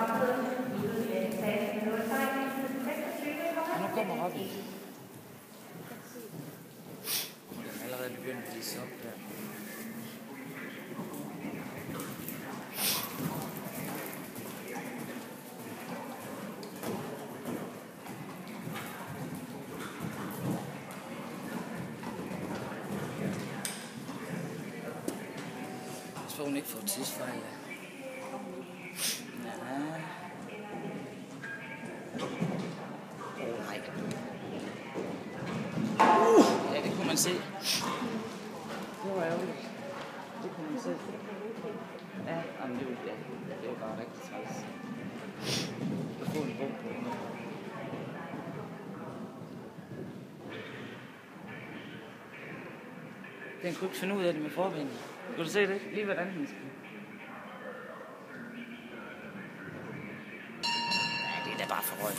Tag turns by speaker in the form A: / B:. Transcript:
A: Nu kommer Robin. Den er allerede begyndt at blive så op der. Så får hun ikke fået tidsfejl. Ja. Nej. Ja, det kunne man se. Det var ærgerligt. Det kunne man se. Ja, jamen det var bare rigtig træls. Jeg får en bog på den. Den kunne ikke finde ud af det med forvinden. Kan du se det? Lige hvordan den skal. Ja, det er da bare for røg.